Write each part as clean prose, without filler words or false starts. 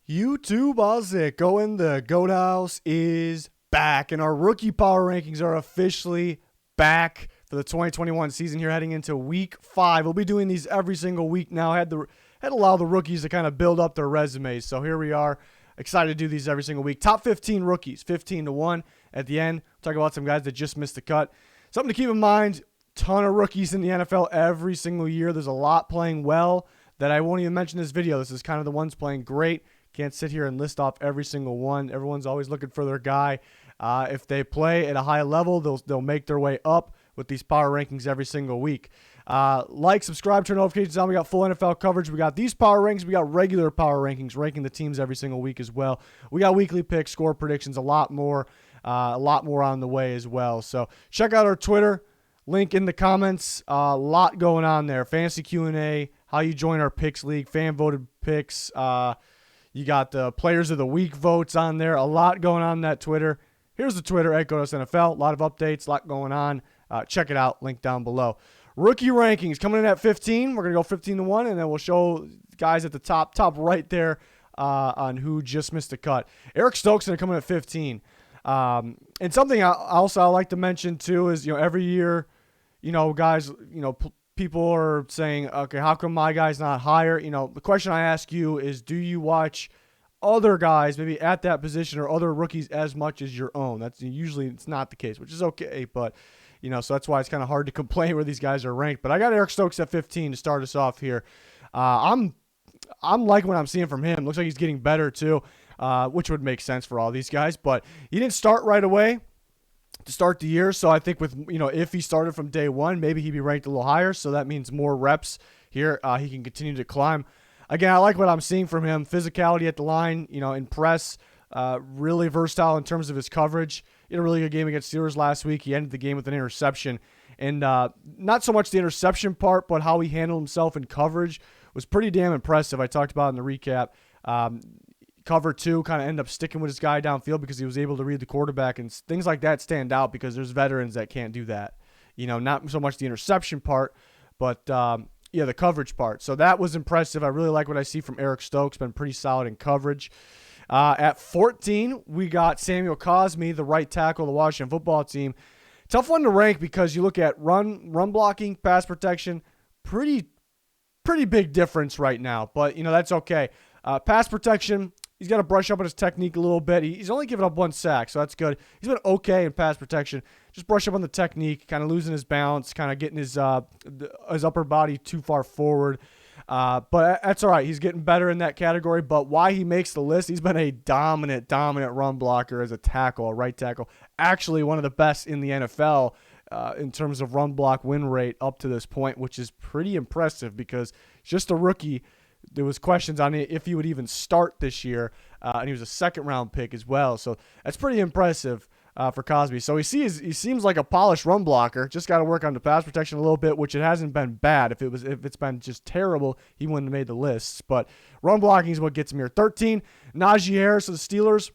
YouTube, how's it going? The GOAT House is back, and our rookie power rankings are officially back for the 2021 season here heading into week 5. We'll be doing these every single week now. Had to allow the rookies to kind of build up their resumes. So here we are. Excited to do these every single week. Top 15 rookies, 15-1. At the end, we'll talk about some guys that just missed the cut. Something to keep in mind, ton of rookies in the NFL every single year. There's a lot playing well that I won't even mention in this video. This is kind of the ones playing great. Can't sit here and list off every single one. Everyone's always looking for their guy. If they play at a high level, they'll make their way up with these power rankings every single week. Like, subscribe, turn notifications on. We got full NFL coverage. We got these power rankings. We got regular power rankings, ranking the teams every single week as well. We got weekly picks, score predictions, a lot more on the way as well. So check out our Twitter. Link in the comments. A lot going on there. Fantasy Q&A, how you join our picks league, fan voted picks. You got the Players of the Week votes on there. A lot going on that Twitter. Here's the Twitter at NFL. A lot of updates, a lot going on. Check it out. Link down below. Rookie rankings coming in at 15. We're going to go 15-1, and then we'll show guys at the top right there on who just missed the cut. Eric Stokes going to come in at 15. And something I like to mention too is, every year, guys, people are saying, okay, how come my guy's not higher? The question I ask you is, do you watch other guys maybe at that position or other rookies as much as your own? That's usually it's not the case, which is okay, but so that's why it's kind of hard to complain where these guys are ranked. But I got Eric Stokes at 15 to start us off here. I'm liking what I'm seeing from him. Looks like he's getting better too, which would make sense for all these guys. But he didn't start right away to start the year, so I think with if he started from day one, maybe he'd be ranked a little higher. So that means more reps here. He can continue to climb. Again, I like what I'm seeing from him. Physicality at the line, in press, really versatile in terms of his coverage. He had a really good game against Steelers last week. He ended the game with an interception, and not so much the interception part, but how he handled himself in coverage was pretty damn impressive. I talked about in the recap. Cover 2 kind of end up sticking with his guy downfield because he was able to read the quarterback, and things like that stand out because there's veterans that can't do that. Not so much the interception part, but the coverage part. So that was impressive. I really like what I see from Eric Stokes. Been pretty solid in coverage. At 14, we got Samuel Cosmi, the right tackle of the Washington football team. Tough one to rank because you look at run blocking, pass protection, pretty big difference right now. But that's okay. Pass protection, he's got to brush up on his technique a little bit. He's only given up 1 sack, so that's good. He's been okay in pass protection. Just brush up on the technique, kind of losing his balance, kind of getting his upper body too far forward. But that's all right. He's getting better in that category. But why he makes the list, he's been a dominant run blocker as a tackle, a right tackle. Actually, one of the best in the NFL in terms of run block win rate up to this point, which is pretty impressive because just a rookie. There was questions on if he would even start this year, and he was a second-round pick as well. So that's pretty impressive for Cosby. So he seems like a polished run blocker. Just got to work on the pass protection a little bit, which it hasn't been bad. If it's been just terrible, he wouldn't have made the lists. But run blocking is what gets him here. 13, Najee Harris of the Steelers.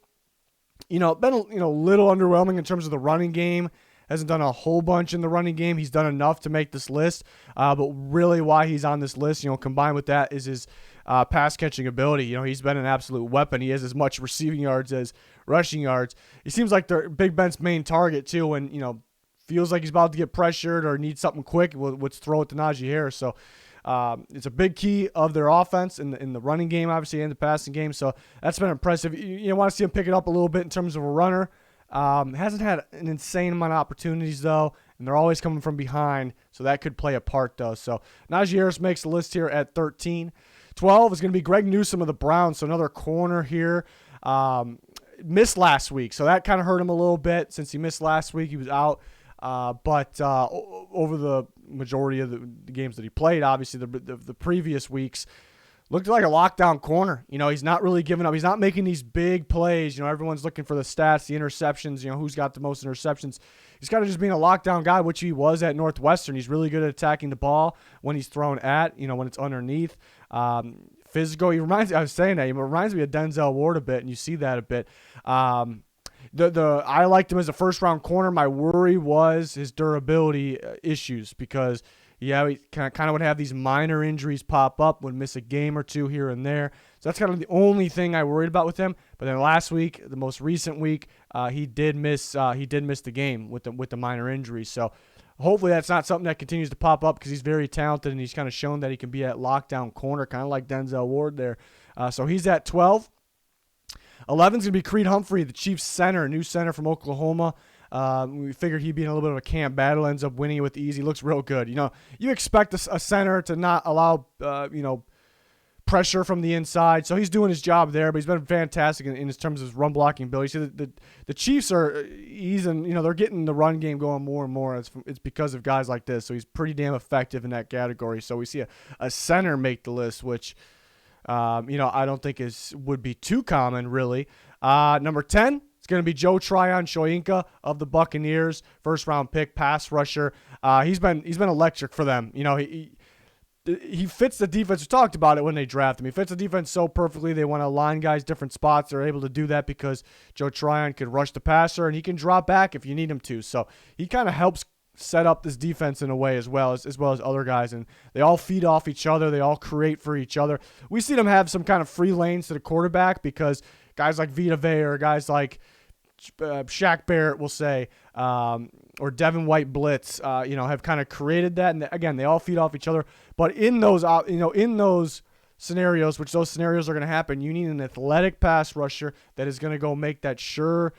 Been a little underwhelming in terms of the running game. Hasn't done a whole bunch in the running game. He's done enough to make this list. But really why he's on this list, combined with that is his pass catching ability. He's been an absolute weapon. He has as much receiving yards as rushing yards. He seems like they're Big Ben's main target too when, feels like he's about to get pressured or needs something quick, let's throw it to Najee Harris. So it's a big key of their offense in the running game, obviously, and the passing game. So that's been impressive. You want to see him pick it up a little bit in terms of a runner. Hasn't had an insane amount of opportunities, though, and they're always coming from behind, so that could play a part, though. So Najee Harris makes the list here at 13. 12 is going to be Greg Newsom of the Browns, so another corner here. Missed last week, so that kind of hurt him a little bit. Since he missed last week, he was out. But over the majority of the games that he played, obviously the previous weeks, looked like a lockdown corner. He's not really giving up. He's not making these big plays. Everyone's looking for the stats, the interceptions, who's got the most interceptions. He's kind of just being a lockdown guy, which he was at Northwestern. He's really good at attacking the ball when he's thrown at, when it's underneath. Physical. I was saying that, he reminds me of Denzel Ward a bit, and you see that a bit. I liked him as a first-round corner. My worry was his durability issues because he kind of would have these minor injuries pop up, would miss a game or two here and there. So that's kind of the only thing I worried about with him. But then last week, the most recent week, he did miss the game with the minor injury. So hopefully that's not something that continues to pop up because he's very talented and he's kind of shown that he can be at lockdown corner, kind of like Denzel Ward there. So he's at 12. 11 is going to be Creed Humphrey, the Chiefs center, new center from Oklahoma. We figured he'd be in a little bit of a camp battle, ends up winning it with ease. He looks real good. You expect a center to not allow, pressure from the inside. So he's doing his job there, but he's been fantastic in terms of his run blocking ability. See, the Chiefs are they're getting the run game going more and more. It's because of guys like this. So he's pretty damn effective in that category. So we see a center make the list, which I don't think would be too common really. Number 10. It's going to be Joe Tryon-Shoyinka of the Buccaneers, first-round pick, pass rusher. He's been electric for them. He fits the defense. We talked about it when they drafted him. He fits the defense so perfectly. They want to line guys different spots. They're able to do that because Joe Tryon could rush the passer, and he can drop back if you need him to. So he kind of helps set up this defense in a way as well as other guys, and they all feed off each other. They all create for each other. We see them have some kind of free lanes to the quarterback because guys like Vita Vea or guys like Shaq Barrett, we'll say, or Devin White Blitz, have kind of created that. And again, they all feed off each other. But in those scenarios, which those scenarios are going to happen, you need an athletic pass rusher that is going to go make that sure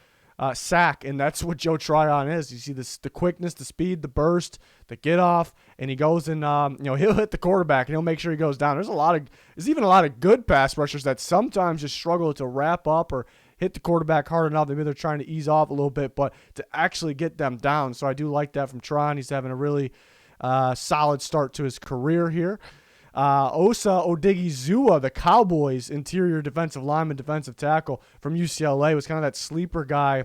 sack, and that's what Joe Tryon is. You see the quickness, the speed, the burst, the get off, and he goes and he'll hit the quarterback and he'll make sure he goes down. There's even a lot of good pass rushers that sometimes just struggle to wrap up or hit the quarterback hard enough. Maybe they're trying to ease off a little bit, but to actually get them down. So I do like that from Tryon. He's having a really solid start to his career here. Osa Odigizua, the Cowboys interior defensive lineman, defensive tackle from UCLA, was kind of that sleeper guy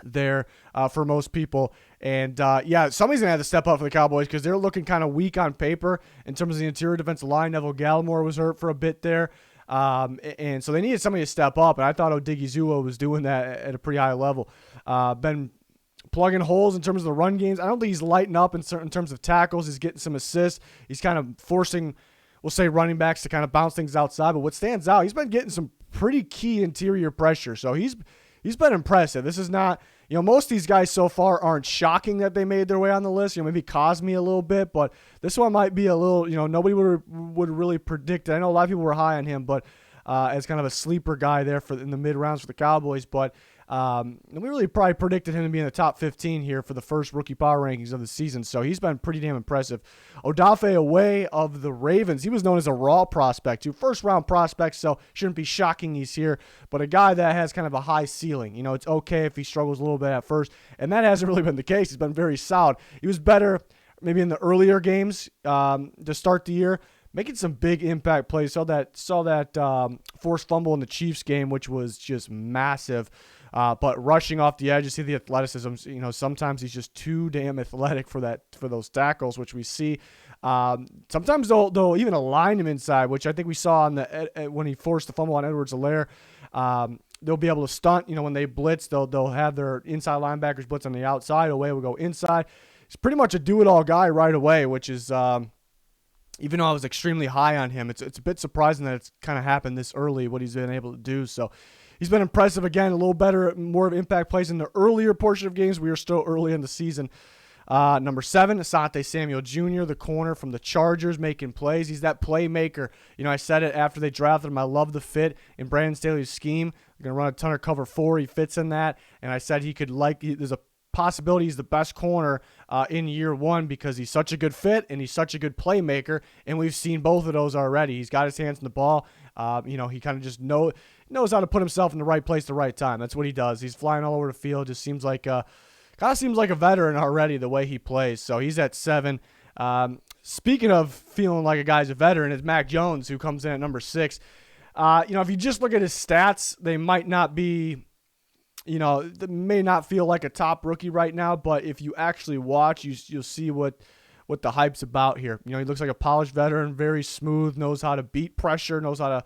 there for most people. And somebody's going to have to step up for the Cowboys because they're looking kind of weak on paper in terms of the interior defensive line. Neville Gallimore was hurt for a bit there. And so they needed somebody to step up, and I thought Odigizua was doing that at a pretty high level. Been plugging holes in terms of the run games. I don't think he's lighting up in terms of tackles. He's getting some assists. He's kind of forcing, we'll say, running backs to kind of bounce things outside. But what stands out, he's been getting some pretty key interior pressure. So he's been impressive. This is not, most of these guys so far aren't shocking that they made their way on the list. Maybe Cosme a little bit, but this one might be a little, nobody would really predict it. I know a lot of people were high on him, but as kind of a sleeper guy there in the mid rounds for the Cowboys. But we really probably predicted him to be in the top 15 here for the first rookie power rankings of the season. So he's been pretty damn impressive. Odafe Away of the Ravens. He was known as a raw prospect, too. First round prospect, so shouldn't be shocking he's here. But a guy that has kind of a high ceiling. It's okay if he struggles a little bit at first. And that hasn't really been the case. He's been very solid. He was better maybe in the earlier games to start the year, making some big impact plays. Saw that forced fumble in the Chiefs game, which was just massive. But rushing off the edge, you see the athleticism. Sometimes he's just too damn athletic for those tackles, which we see. Sometimes they'll even align him inside, which I think we saw on when he forced the fumble on Edwards-Helaire. They'll be able to stunt. When they blitz, they'll have their inside linebackers blitz on the outside. Away will go inside. He's pretty much a do-it-all guy right away, which is even though I was extremely high on him, it's a bit surprising that it's kind of happened this early, what he's been able to do. So he's been impressive again, a little better, more of impact plays in the earlier portion of games. We are still early in the season. Number 7, Asante Samuel Jr., the corner from the Chargers, making plays. He's that playmaker. I said it after they drafted him. I love the fit in Brandon Staley's scheme. They're going to run a ton of cover 4. He fits in that. And I said there's a possibility he's the best corner in year one because he's such a good fit and he's such a good playmaker, and we've seen both of those already. He's got his hands in the ball. He kind of just knows how to put himself in the right place at the right time. That's what he does. He's flying all over the field. Just seems like a veteran already the way he plays. So he's at 7. Speaking of feeling like a guy's a veteran, it's Mac Jones who comes in at number 6. If you just look at his stats, they might not be. They may not feel like a top rookie right now, but if you actually watch, you'll see what the hype's about here. He looks like a polished veteran, very smooth, knows how to beat pressure, knows how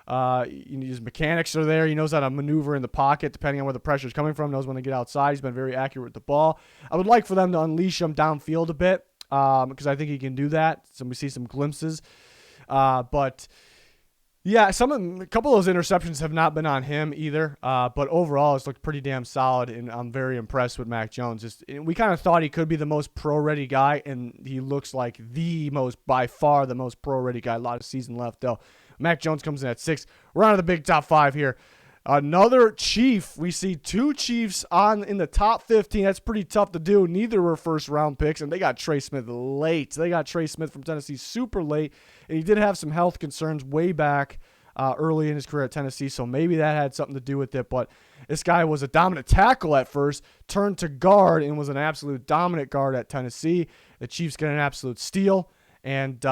to, his mechanics are there. He knows how to maneuver in the pocket depending on where the pressure is coming from, knows when to get outside. He's been very accurate with the ball. I would like for them to unleash him downfield a bit because I think he can do that. So we see some glimpses. But Yeah, a couple of those interceptions have not been on him either. But overall, it's looked pretty damn solid, and I'm very impressed with Mac Jones. We kind of thought he could be the most pro-ready guy, and he looks like by far the most pro-ready guy. A lot of season left, though. Mac Jones comes in at 6. We're on to the big top 5 here. Another Chief. We see 2 Chiefs in the top 15. That's pretty tough to do. Neither were first-round picks, and they got Trey Smith late. They got Trey Smith from Tennessee super late, and he did have some health concerns way back early in his career at Tennessee, so maybe that had something to do with it. But this guy was a dominant tackle at first, turned to guard, and was an absolute dominant guard at Tennessee. The Chiefs get an absolute steal, and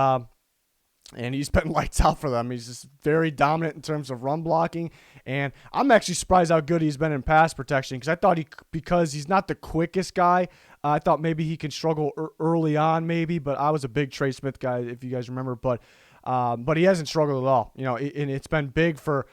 he's been lights out for them. He's just very dominant in terms of run blocking. And I'm actually surprised how good he's been in pass protection, because I thought because he's not the quickest guy, I thought maybe he can struggle early on maybe, but I was a big Trey Smith guy, if you guys remember. But he hasn't struggled at all. And it's been big for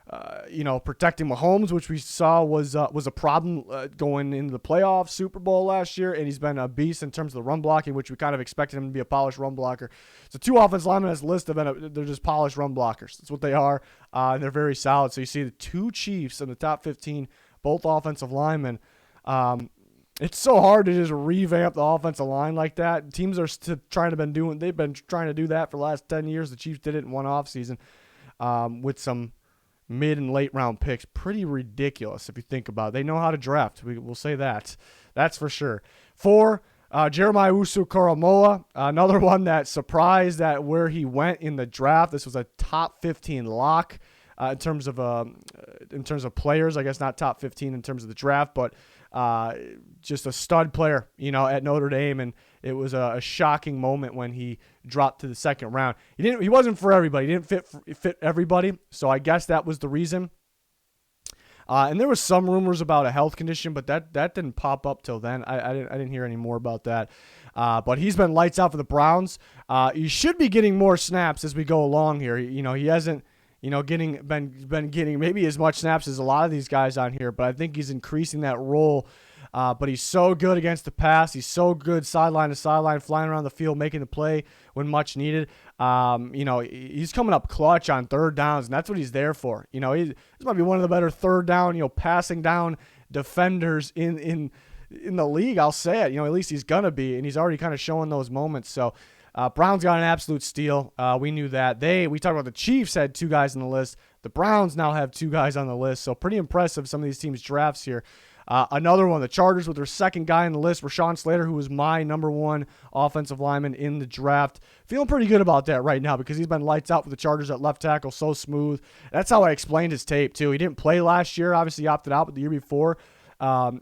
protecting Mahomes, which we saw was a problem going into the playoffs, Super Bowl last year, and he's been a beast in terms of the run blocking, which we kind of expected him to be a polished run blocker. So 2 offensive linemen on this list they're just polished run blockers. That's what they are, and they're very solid. So you see the 2 Chiefs in the top 15, both offensive linemen. It's so hard to just revamp the offensive line like that. Teams are they've been trying to do that for the last 10 years. The Chiefs did it in one offseason with some mid and late round picks. Pretty ridiculous if you think about it. They know how to draft. We'll say that. That's for sure. 4, Jeremiah Usu-Koromoa, another one that surprised at where he went in the draft. This was a top 15 lock in terms of players. I guess not top 15 in terms of the draft, but just a stud player, at Notre Dame, and it was a shocking moment when he dropped to the second round. He wasn't for everybody. He didn't fit everybody, so I guess that was the reason. And there was some rumors about a health condition, but that didn't pop up till then. I didn't hear any more about that. But he's been lights out for the Browns. He should be getting more snaps as we go along here. He hasn't been getting maybe as much snaps as a lot of these guys on here, but I think he's increasing that role. But he's so good against the pass. He's so good sideline to sideline, flying around the field, making the play when much needed. He's coming up clutch on third downs, and that's what he's there for. This might be one of the better third down, passing down defenders in the league. I'll say it. At least he's gonna be, and he's already kind of showing those moments. So. Browns got an absolute steal. We knew that. We talked about the Chiefs had 2 guys on the list. The Browns now have 2 guys on the list. So pretty impressive, some of these teams' drafts here. Another one, the Chargers with their second guy on the list, Rashawn Slater, who was my number 1 offensive lineman in the draft. Feeling pretty good about that right now because he's been lights out for the Chargers at left tackle, so smooth. That's how I explained his tape, too. He didn't play last year. Obviously, he opted out, but the year before,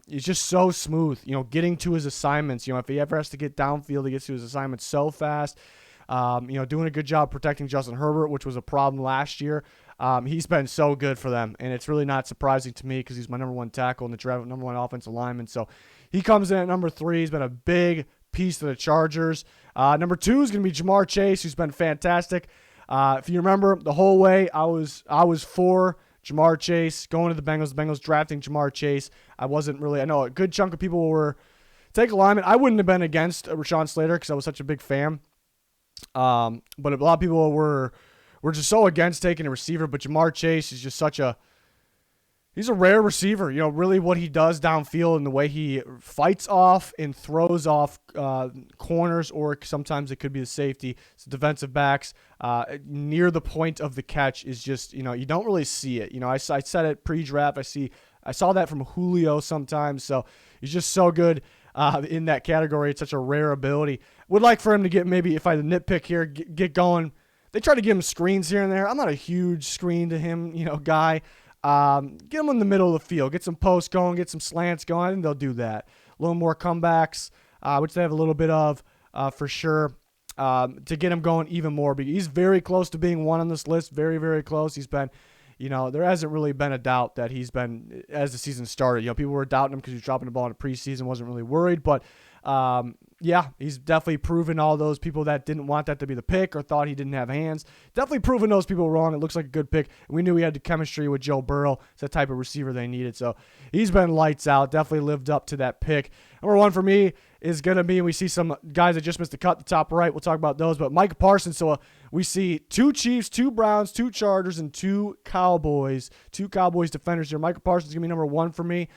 he's just so smooth, getting to his assignments. If he ever has to get downfield, he gets to his assignments so fast. Doing a good job protecting Justin Herbert, which was a problem last year. He's been so good for them, and it's really not surprising to me because he's my number 1 tackle in the draft, number 1 offensive lineman. So he comes in at number 3. He's been a big piece to the Chargers. Number 2 is going to be Jamar Chase, who's been fantastic. If you remember, the whole way I was for Jamar Chase going to the Bengals drafting Jamar Chase. I know a good chunk of people were take alignment. I wouldn't have been against Rashawn Slater because I was such a big fan. But a lot of people were just so against taking a receiver. But Jamar Chase is just he's a rare receiver. Really what he does downfield and the way he fights off and throws off corners, or sometimes it could be the safety. So defensive backs near the point of the catch is just, you don't really see it. I said it pre-draft. I saw that from Julio sometimes. So he's just so good in that category. It's such a rare ability. Would like for him to get, maybe if I nitpick here, get going. They try to give him screens here and there. I'm not a huge screen to him, guy. Get him in the middle of the field. Get some posts going. Get some slants going. I think they'll do that. A little more comebacks, which they have a little bit of for sure, to get him going even more. But he's very close to being 1 on this list. Very, very close. He's been, there hasn't really been a doubt that he's been, as the season started. People were doubting him because he was dropping the ball in the preseason. Wasn't really worried. But Yeah, he's definitely proven all those people that didn't want that to be the pick or thought he didn't have hands. Definitely proven those people wrong. It looks like a good pick. We knew he had the chemistry with Joe Burrow. It's the type of receiver they needed. So he's been lights out. Definitely lived up to that pick. Number one for me is going to be, and we see some guys that just missed the cut, the top right. We'll talk about those. But Micah Parsons. So we see 2 Chiefs, 2 Browns, 2 Chargers, and 2 Cowboys. 2 Cowboys defenders here. Micah Parsons is going to be number one for me.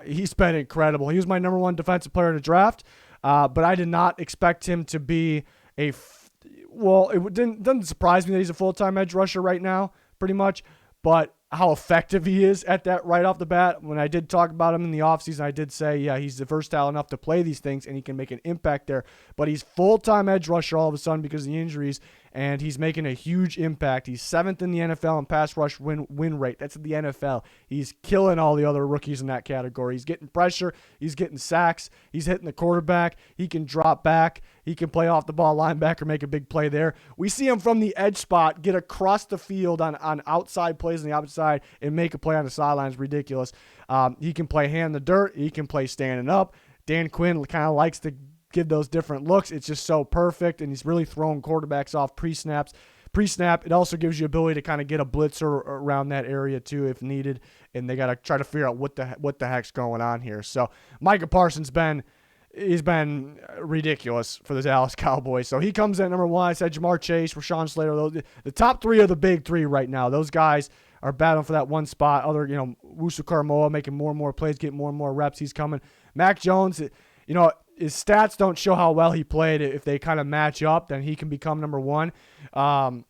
He's been incredible. He was my number one defensive player in the draft. But I did not expect him to be it doesn't surprise me that he's a full-time edge rusher right now, pretty much. But how effective he is at that right off the bat. When I did talk about him in the offseason, I did say, yeah, he's versatile enough to play these things, and he can make an impact there. But he's full-time edge rusher all of a sudden because of the injuries, and he's making a huge impact. He's 7th in the NFL in pass rush win rate. That's the NFL. He's killing all the other rookies in that category. He's getting pressure. He's getting sacks. He's hitting the quarterback. He can drop back. He can play off the ball linebacker, make a big play there. We see him from the edge spot get across the field on outside plays on the opposite side and make a play on the sidelines. Ridiculous. He can play hand in the dirt. He can play standing up. Dan Quinn kind of likes to give those different looks. It's just so perfect, and he's really throwing quarterbacks off pre-snap. It also gives you ability to kind of get a blitzer around that area too if needed, and they got to try to figure out what the heck's going on here. So Micah Parsons he's been ridiculous for the Dallas Cowboys. So he comes in at number one. I said Jamar Chase, Rashawn Slater. The top 3 are the big 3 right now. Those guys are battling for that one spot. Wusu Karamoa making more and more plays, getting more and more reps. He's coming. Mac Jones, his stats don't show how well he played. If they kind of match up, then he can become number one. Some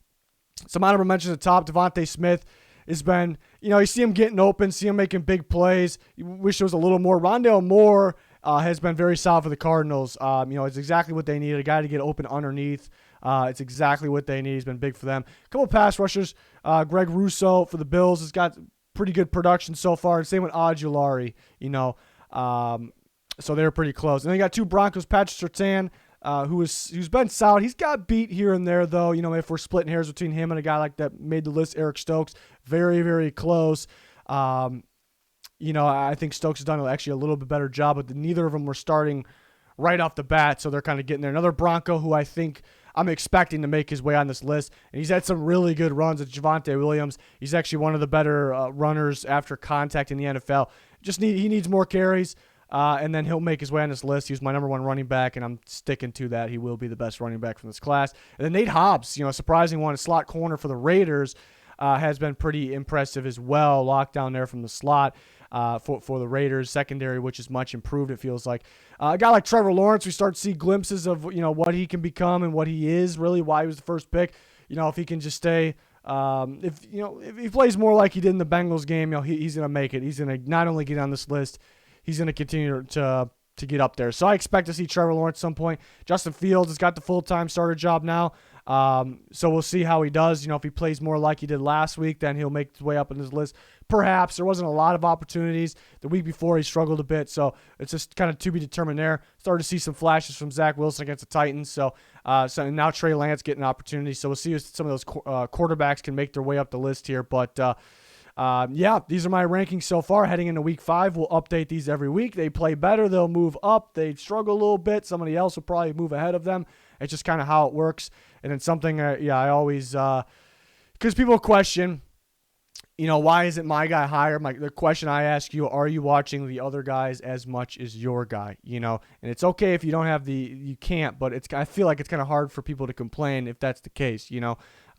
honorable mentions at the top. Devontae Smith has been, you see him getting open, see him making big plays. You wish there was a little more. Rondale Moore has been very solid for the Cardinals. It's exactly what they need, a guy to get open underneath. It's exactly what they need. He's been big for them. A couple pass rushers. Greg Rousseau for the Bills has got pretty good production so far. And same with Ojulari, so they're pretty close. And then you got 2 Broncos, Patrick Surtain, who's been solid. He's got beat here and there, though. If we're splitting hairs between him and a guy like that made the list, Eric Stokes, very, very close. I think Stokes has done actually a little bit better job, but neither of them were starting right off the bat, so they're kind of getting there. Another Bronco who I think I'm expecting to make his way on this list, and he's had some really good runs. It's Javonte Williams. He's actually one of the better runners after contact in the NFL. He needs more carries. And then he'll make his way on this list. He was my number one running back, and I'm sticking to that. He will be the best running back from this class. And then Nate Hobbs, a surprising one, a slot corner for the Raiders, has been pretty impressive as well. Locked down there from the slot for the Raiders secondary, which is much improved, it feels like. A guy like Trevor Lawrence, we start to see glimpses of what he can become and what he is, really why he was the first pick. If he can just stay. If he plays more like he did in the Bengals game, he's going to make it. He's going to not only get on this list, he's going to continue to get up there. So I expect to see Trevor Lawrence at some point. Justin Fields has got the full-time starter job now. So we'll see how he does. If he plays more like he did last week, then he'll make his way up in his list. Perhaps. There wasn't a lot of opportunities. The week before, he struggled a bit. So it's just kind of to be determined there. Started to see some flashes from Zach Wilson against the Titans. So now Trey Lance getting an opportunity. So we'll see if some of those quarterbacks can make their way up the list here. But these are my rankings so far heading into week 5. We'll update these every week. They play better. They'll move up. They struggle a little bit. Somebody else will probably move ahead of them. It's just kind of how it works. And it's something, I always, because people question, why isn't my guy higher? The question I ask you, are you watching the other guys as much as your guy? And it's okay if you don't have you can't, but I feel like it's kind of hard for people to complain if that's the case,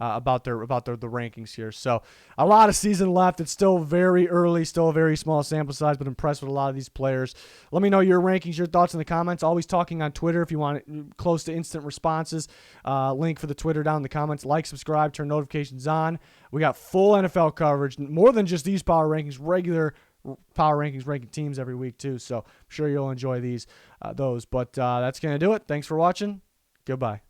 about the rankings here. So a lot of season left. It's still very early, still a very small sample size, but impressed with a lot of these players. Let me know your rankings, your thoughts in the comments. Always talking on Twitter if you want it close to instant responses. Link for the Twitter down in the comments. Like, subscribe, turn notifications on. We got full NFL coverage, more than just these power rankings, regular power rankings ranking teams every week too. So I'm sure you'll enjoy those. But that's going to do it. Thanks for watching. Goodbye.